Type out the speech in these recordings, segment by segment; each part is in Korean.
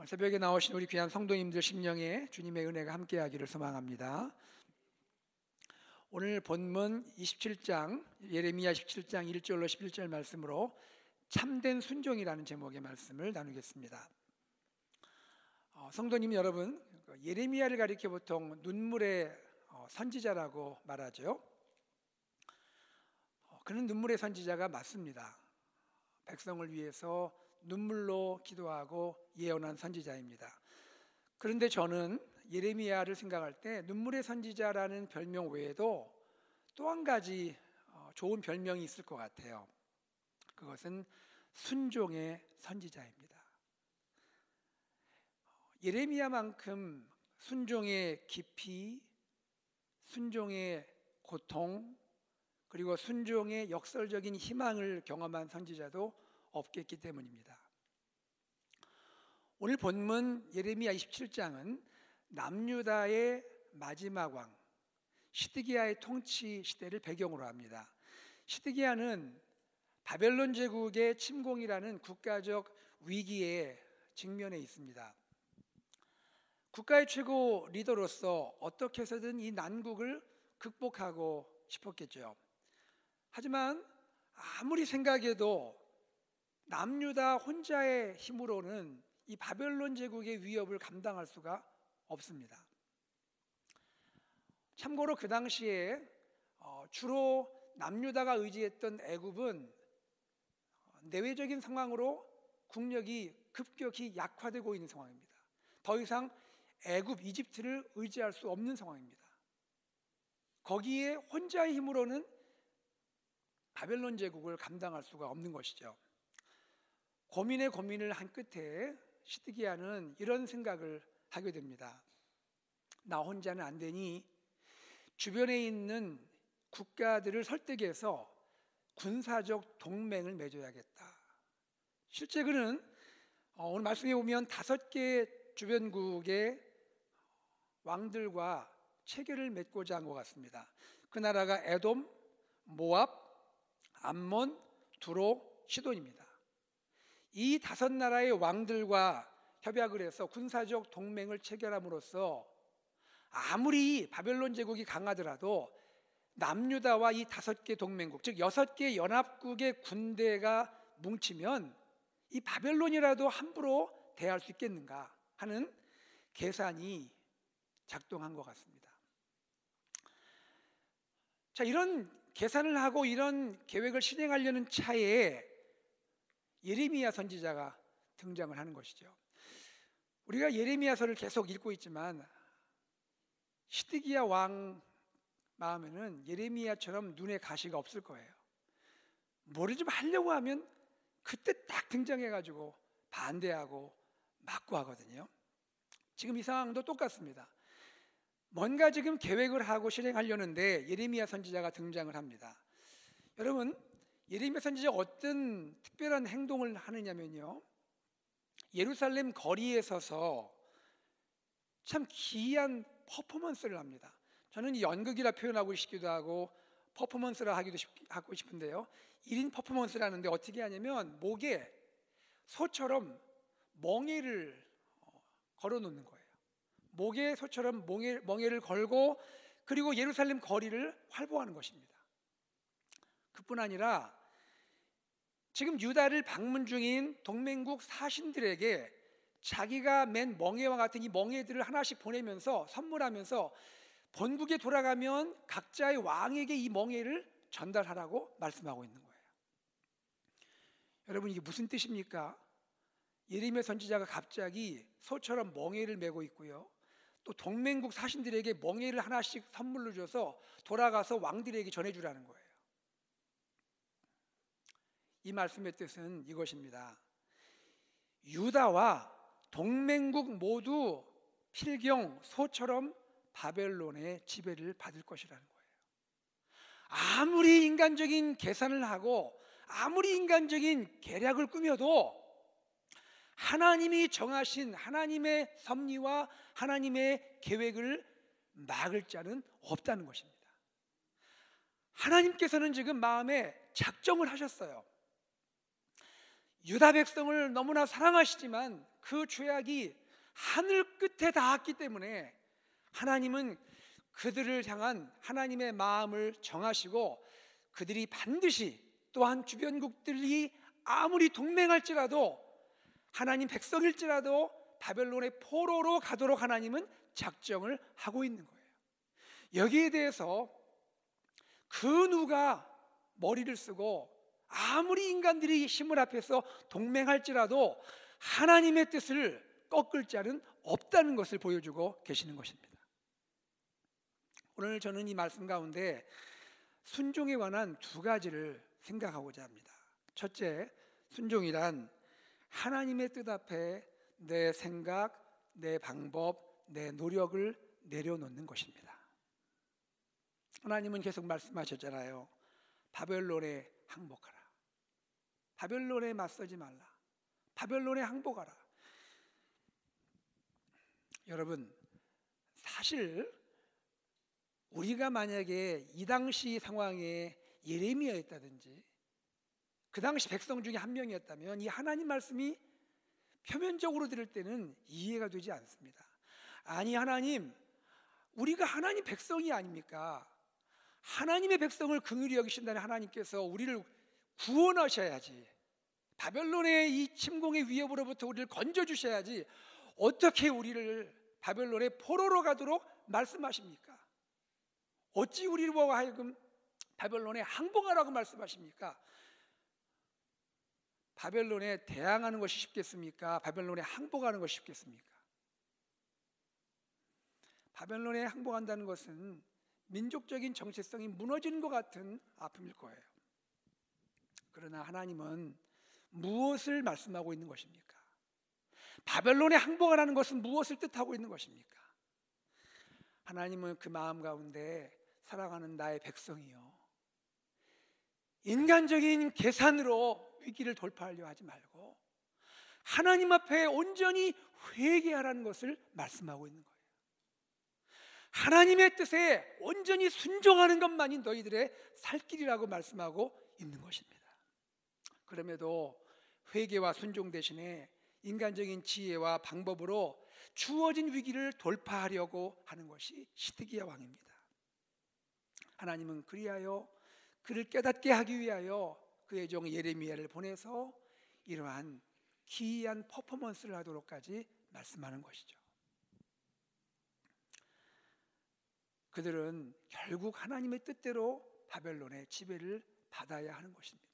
새벽에 나오신 우리 귀한 성도님들 심령에 주님의 은혜가 함께하기를 소망합니다. 오늘 본문 27장 예레미야 17장 1절로 11절 말씀으로 참된 순종이라는 제목의 말씀을 나누겠습니다. 성도님 여러분, 예레미야를 가리켜 보통 눈물의 선지자라고 말하죠. 그는 눈물의 선지자가 맞습니다. 백성을 위해서 눈물로 기도하고 예언한 선지자입니다. 그런데 저는 예레미야를 생각할 때 눈물의 선지자라는 별명 외에도 또 한 가지 좋은 별명이 있을 것 같아요. 그것은 순종의 선지자입니다. 예레미야만큼 순종의 깊이, 순종의 고통, 그리고 순종의 역설적인 희망을 경험한 선지자도 없겠기 때문입니다. 오늘 본문 예레미야 27장은 남유다의 마지막 왕 시드기야의 통치 시대를 배경으로 합니다. 시드기야는 바벨론 제국의 침공이라는 국가적 위기에 직면해 있습니다. 국가의 최고 리더로서 어떻게 해서든 이 난국을 극복하고 싶었겠죠. 하지만 아무리 생각해도 남유다 혼자의 힘으로는 이 바벨론 제국의 위협을 감당할 수가 없습니다. 참고로 그 당시에 주로 남유다가 의지했던 애굽은 내외적인 상황으로 국력이 급격히 약화되고 있는 상황입니다. 더 이상 애굽, 이집트를 의지할 수 없는 상황입니다. 거기에 혼자의 힘으로는 바벨론 제국을 감당할 수가 없는 것이죠. 고민을 한 끝에 시드기야는 이런 생각을 하게 됩니다. 나 혼자는 안 되니 주변에 있는 국가들을 설득해서 군사적 동맹을 맺어야겠다. 실제 그는 오늘 말씀에 보면 5개 주변국의 왕들과 체결을 맺고자 한 것 같습니다. 그 나라가 에돔, 모압, 암몬, 두로, 시돈입니다. 이 5나라의 왕들과 협약을 해서 군사적 동맹을 체결함으로써 아무리 바벨론 제국이 강하더라도 남유다와 이 5개 동맹국, 즉 6개 연합국의 군대가 뭉치면 이 바벨론이라도 함부로 대할 수 있겠는가 하는 계산이 작동한 것 같습니다. 자, 이런 계산을 하고 이런 계획을 실행하려는 차에 예레미야 선지자가 등장을 하는 것이죠. 우리가 예레미야서를 계속 읽고 있지만 시드기야 왕 마음에는 예레미야처럼 눈에 가시가 없을 거예요. 뭐를 좀 하려고 하면 그때 딱 등장해가지고 반대하고 막고 하거든요. 지금 이 상황도 똑같습니다. 뭔가 지금 계획을 하고 실행하려는데 예레미야 선지자가 등장을 합니다. 여러분, 예레미야 선지자가 어떤 특별한 행동을 하느냐면요, 예루살렘 거리에 서서 참 기이한 퍼포먼스를 합니다. 저는 이 연극이라 표현하고 싶기도 하고 퍼포먼스라 하고 싶은데요, 1인 퍼포먼스라는데 어떻게 하냐면 목에 소처럼 멍에를 걸어놓는 거예요. 목에 소처럼 멍에를 걸고 그리고 예루살렘 거리를 활보하는 것입니다. 그뿐 아니라 지금 유다를 방문 중인 동맹국 사신들에게 자기가 맨 멍에와 같은 이 멍에들을 하나씩 보내면서 선물하면서 본국에 돌아가면 각자의 왕에게 이 멍에를 전달하라고 말씀하고 있는 거예요. 여러분, 이게 무슨 뜻입니까? 예레미야 선지자가 갑자기 소처럼 멍에를 메고 있고요, 또 동맹국 사신들에게 멍에를 하나씩 선물로 줘서 돌아가서 왕들에게 전해주라는 거예요. 이 말씀의 뜻은 이것입니다. 유다와 동맹국 모두 필경 소처럼 바벨론의 지배를 받을 것이라는 거예요. 아무리 인간적인 계산을 하고 아무리 인간적인 계략을 꾸며도 하나님이 정하신 하나님의 섭리와 하나님의 계획을 막을 자는 없다는 것입니다. 하나님께서는 지금 마음에 작정을 하셨어요. 유다 백성을 너무나 사랑하시지만 그 죄악이 하늘 끝에 닿았기 때문에 하나님은 그들을 향한 하나님의 마음을 정하시고 그들이 반드시 또한 주변국들이 아무리 동맹할지라도 하나님 백성일지라도 바벨론의 포로로 가도록 하나님은 작정을 하고 있는 거예요. 여기에 대해서 그 누가 머리를 쓰고 아무리 인간들이 힘을 합해서 동맹할지라도 하나님의 뜻을 꺾을 자는 없다는 것을 보여주고 계시는 것입니다. 오늘 저는 이 말씀 가운데 순종에 관한 두 가지를 생각하고자 합니다. 첫째, 순종이란 하나님의 뜻 앞에 내 생각, 내 방법, 내 노력을 내려놓는 것입니다. 하나님은 계속 말씀하셨잖아요. 바벨론에 항복하라. 바벨론에 맞서지 말라. 바벨론에 항복하라. 여러분, 사실 우리가 만약에 이 당시 상황에 예레미야였다든지 그 당시 백성 중에 한 명이었다면 이 하나님 말씀이 표면적으로 들을 때는 이해가 되지 않습니다. 아니, 하나님, 우리가 하나님 백성이 아닙니까? 하나님의 백성을 긍휼히 여기신다는 하나님께서 우리를 구원하셔야지, 바벨론의 이 침공의 위협으로부터 우리를 건져주셔야지 어떻게 우리를 바벨론의 포로로 가도록 말씀하십니까? 어찌 우리로 하여금 바벨론에 항복하라고 말씀하십니까? 바벨론에 대항하는 것이 쉽겠습니까? 바벨론에 항복하는 것이 쉽겠습니까? 바벨론에 항복한다는 것은 민족적인 정체성이 무너지는 것 같은 아픔일 거예요. 그러나 하나님은 무엇을 말씀하고 있는 것입니까? 바벨론에 항복하라는 것은 무엇을 뜻하고 있는 것입니까? 하나님은 그 마음 가운데 사랑하는 나의 백성이요, 인간적인 계산으로 위기를 돌파하려 하지 말고 하나님 앞에 온전히 회개하라는 것을 말씀하고 있는 거예요. 하나님의 뜻에 온전히 순종하는 것만이 너희들의 살 길이라고 말씀하고 있는 것입니다. 그럼에도 회개와 순종 대신에 인간적인 지혜와 방법으로 주어진 위기를 돌파하려고 하는 것이 시드기야 왕입니다. 하나님은 그리하여 그를 깨닫게 하기 위하여 그의 종 예레미야를 보내서 이러한 기이한 퍼포먼스를 하도록까지 말씀하는 것이죠. 그들은 결국 하나님의 뜻대로 바벨론의 지배를 받아야 하는 것입니다.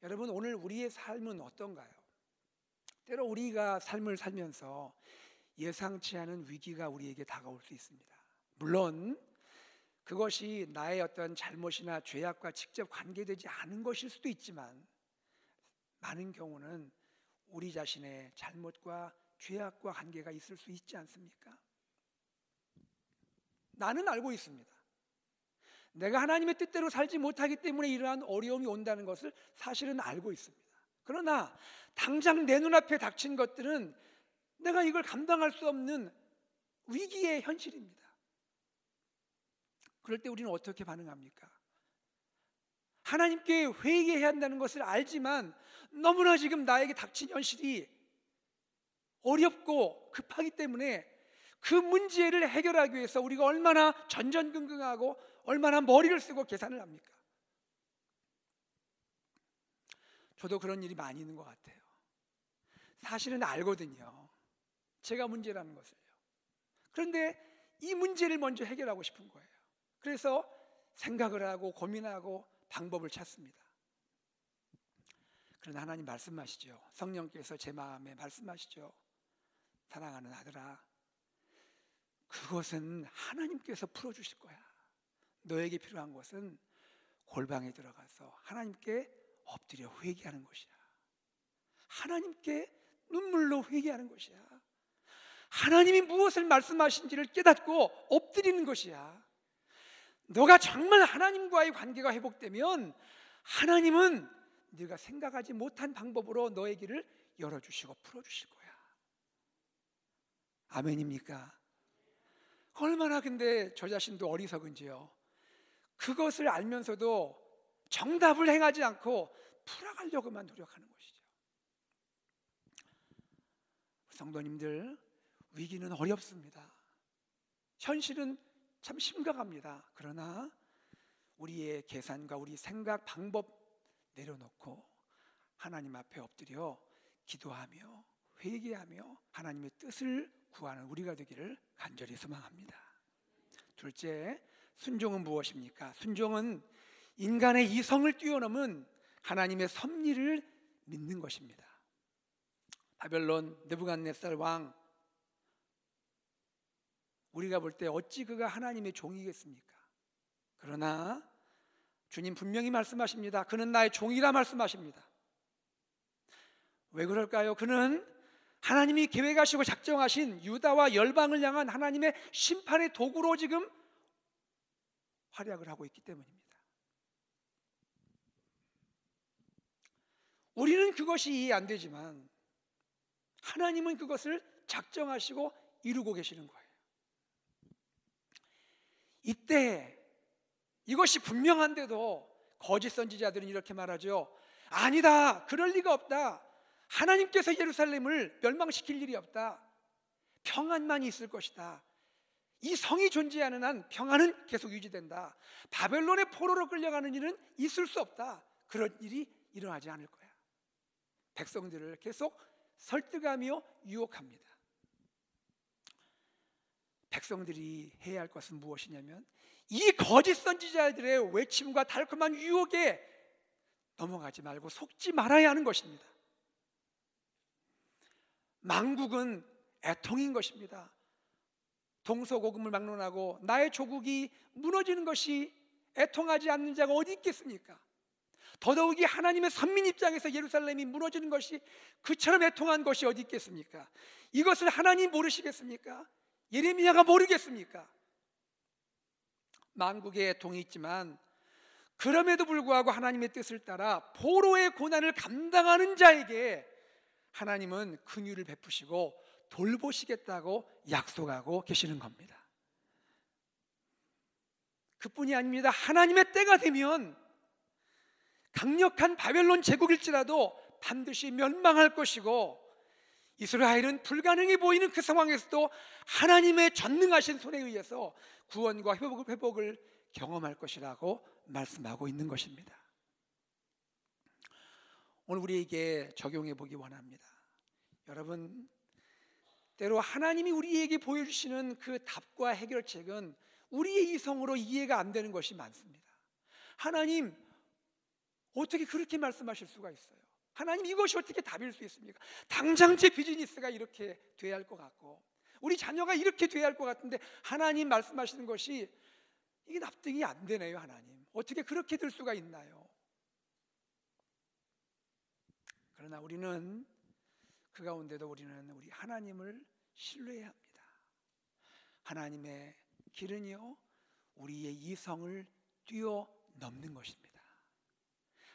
여러분, 오늘 우리의 삶은 어떤가요? 때로 우리가 삶을 살면서 예상치 않은 위기가 우리에게 다가올 수 있습니다. 물론 그것이 나의 어떤 잘못이나 죄악과 직접 관계되지 않은 것일 수도 있지만 많은 경우는 우리 자신의 잘못과 죄악과 관계가 있을 수 있지 않습니까? 나는 알고 있습니다. 내가 하나님의 뜻대로 살지 못하기 때문에 이러한 어려움이 온다는 것을 사실은 알고 있습니다. 그러나 당장 내 눈앞에 닥친 것들은 내가 이걸 감당할 수 없는 위기의 현실입니다. 그럴 때 우리는 어떻게 반응합니까? 하나님께 회개해야 한다는 것을 알지만 너무나 지금 나에게 닥친 현실이 어렵고 급하기 때문에 그 문제를 해결하기 위해서 우리가 얼마나 전전긍긍하고 얼마나 머리를 쓰고 계산을 합니까? 저도 그런 일이 많이 있는 것 같아요. 사실은 알거든요, 제가 문제라는 것을요. 그런데 이 문제를 먼저 해결하고 싶은 거예요. 그래서 생각을 하고 고민하고 방법을 찾습니다. 그러나 하나님 말씀하시죠. 성령께서 제 마음에 말씀하시죠. 사랑하는 아들아, 그것은 하나님께서 풀어주실 거야. 너에게 필요한 것은 골방에 들어가서 하나님께 엎드려 회개하는 것이야. 하나님께 눈물로 회개하는 것이야. 하나님이 무엇을 말씀하신지를 깨닫고 엎드리는 것이야. 너가 정말 하나님과의 관계가 회복되면 하나님은 네가 생각하지 못한 방법으로 너의 길을 열어주시고 풀어주실 거야. 아멘입니까? 얼마나 근데 저 자신도 어리석은지요. 그것을 알면서도 정답을 행하지 않고 풀어가려고만 노력하는 것이죠. 성도님들, 위기는 어렵습니다. 현실은 참 심각합니다. 그러나 우리의 계산과 우리 생각, 방법 내려놓고 하나님 앞에 엎드려 기도하며 회개하며 하나님의 뜻을 구하는 우리가 되기를 간절히 소망합니다. 둘째, 순종은 무엇입니까? 순종은 인간의 이성을 뛰어넘은 하나님의 섭리를 믿는 것입니다. 바벨론 느부갓네살 왕, 우리가 볼 때 어찌 그가 하나님의 종이겠습니까? 그러나 주님 분명히 말씀하십니다. 그는 나의 종이라 말씀하십니다. 왜 그럴까요? 그는 하나님이 계획하시고 작정하신 유다와 열방을 향한 하나님의 심판의 도구로 지금 활약을 하고 있기 때문입니다. 우리는 그것이 이해 안 되지만 하나님은 그것을 작정하시고 이루고 계시는 거예요. 이때 이것이 분명한데도 거짓 선지자들은 이렇게 말하죠. 아니다, 그럴 리가 없다. 하나님께서 예루살렘을 멸망시킬 일이 없다. 평안만 있을 것이다. 이 성이 존재하는 한 평안은 계속 유지된다. 바벨론의 포로로 끌려가는 일은 있을 수 없다. 그런 일이 일어나지 않을 거야. 백성들을 계속 설득하며 유혹합니다. 백성들이 해야 할 것은 무엇이냐면 이 거짓 선지자들의 외침과 달콤한 유혹에 넘어가지 말고 속지 말아야 하는 것입니다. 망국은 애통인 것입니다. 동서고금을 막론하고 나의 조국이 무너지는 것이 애통하지 않는 자가 어디 있겠습니까? 더더욱이 하나님의 선민 입장에서 예루살렘이 무너지는 것이 그처럼 애통한 것이 어디 있겠습니까? 이것을 하나님 모르시겠습니까? 예레미야가 모르겠습니까? 만국의 애통이 있지만 그럼에도 불구하고 하나님의 뜻을 따라 포로의 고난을 감당하는 자에게 하나님은 긍휼을 베푸시고 돌보시겠다고 약속하고 계시는 겁니다. 그뿐이 아닙니다. 하나님의 때가 되면 강력한 바벨론 제국일지라도 반드시 멸망할 것이고 이스라엘은 불가능해 보이는 그 상황에서도 하나님의 전능하신 손에 의해서 구원과 회복을 경험할 것이라고 말씀하고 있는 것입니다. 오늘 우리에게 적용해 보기 원합니다. 여러분, 때로 하나님이 우리에게 보여주시는 그 답과 해결책은 우리의 이성으로 이해가 안 되는 것이 많습니다. 하나님, 어떻게 그렇게 말씀하실 수가 있어요? 하나님, 이것이 어떻게 답일 수 있습니까? 당장 제 비즈니스가 이렇게 돼야 할 것 같고 우리 자녀가 이렇게 돼야 할 것 같은데 하나님 말씀하시는 것이 이게 납득이 안 되네요. 하나님, 어떻게 그렇게 될 수가 있나요? 그러나 우리는 그 가운데도 우리는 우리 하나님을 신뢰해야 합니다. 하나님의 길은요, 우리의 이성을 뛰어넘는 것입니다.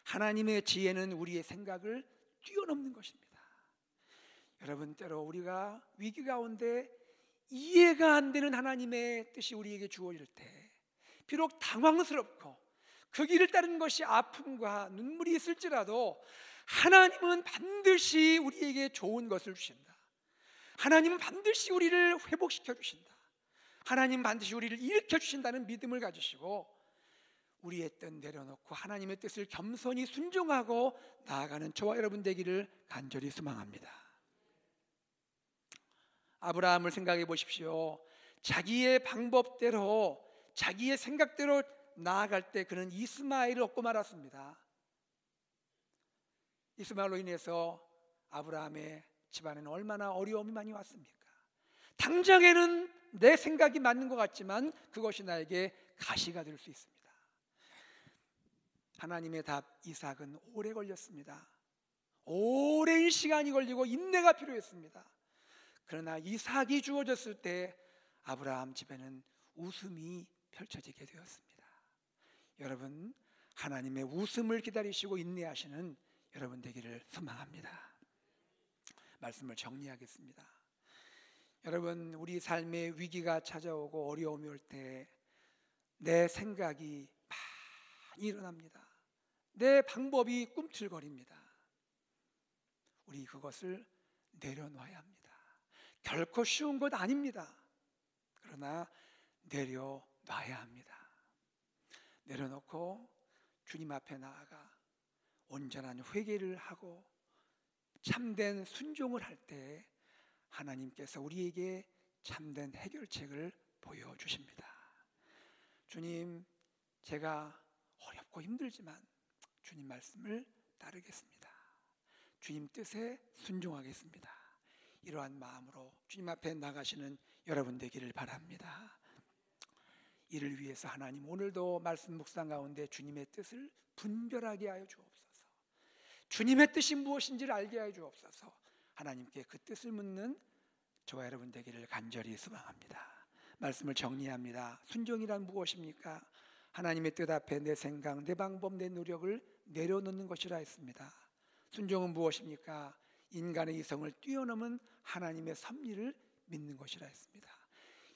하나님의 지혜는 우리의 생각을 뛰어넘는 것입니다. 여러분, 때로 우리가 위기 가운데 이해가 안 되는 하나님의 뜻이 우리에게 주어질 때 비록 당황스럽고 그 길을 따르는 것이 아픔과 눈물이 있을지라도 하나님은 반드시 우리에게 좋은 것을 주신다. 하나님은 반드시 우리를 회복시켜 주신다. 하나님은 반드시 우리를 일으켜 주신다는 믿음을 가지시고 우리의 뜻 내려놓고 하나님의 뜻을 겸손히 순종하고 나아가는 저와 여러분 되기를 간절히 소망합니다. 아브라함을 생각해 보십시오. 자기의 방법대로 자기의 생각대로 나아갈 때 그는 이스마엘을 얻고 말았습니다. 이스마엘로 인해서 아브라함의 집안에는 얼마나 어려움이 많이 왔습니까? 당장에는 내 생각이 맞는 것 같지만 그것이 나에게 가시가 될 수 있습니다. 하나님의 답 이삭은 오래 걸렸습니다. 오랜 시간이 걸리고 인내가 필요했습니다. 그러나 이삭이 주어졌을 때 아브라함 집에는 웃음이 펼쳐지게 되었습니다. 여러분, 하나님의 웃음을 기다리시고 인내하시는 여러분 되기를 소망합니다. 말씀을 정리하겠습니다. 여러분, 우리 삶에 위기가 찾아오고 어려움이 올 때 내 생각이 많이 일어납니다. 내 방법이 꿈틀거립니다. 우리 그것을 내려놔야 합니다. 결코 쉬운 것 아닙니다. 그러나 내려놔야 합니다. 내려놓고 주님 앞에 나아가 온전한 회개를 하고 참된 순종을 할 때 하나님께서 우리에게 참된 해결책을 보여주십니다. 주님, 제가 어렵고 힘들지만 주님 말씀을 따르겠습니다. 주님 뜻에 순종하겠습니다. 이러한 마음으로 주님 앞에 나가시는 여러분 되기를 바랍니다. 이를 위해서 하나님 오늘도 말씀 묵상 가운데 주님의 뜻을 분별하게 하여 주옵소서. 주님의 뜻이 무엇인지를 알게 하여 주옵소서. 하나님께 그 뜻을 묻는 저와 여러분 되기를 간절히 소망합니다. 말씀을 정리합니다. 순종이란 무엇입니까? 하나님의 뜻 앞에 내 생각, 내 방법, 내 노력을 내려놓는 것이라 했습니다. 순종은 무엇입니까? 인간의 이성을 뛰어넘은 하나님의 섭리를 믿는 것이라 했습니다.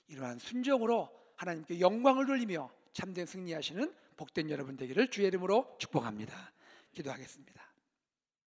이러한 순종으로 하나님께 영광을 돌리며 참된 승리하시는 복된 여러분 되기를 주의 이름으로 축복합니다. 기도하겠습니다.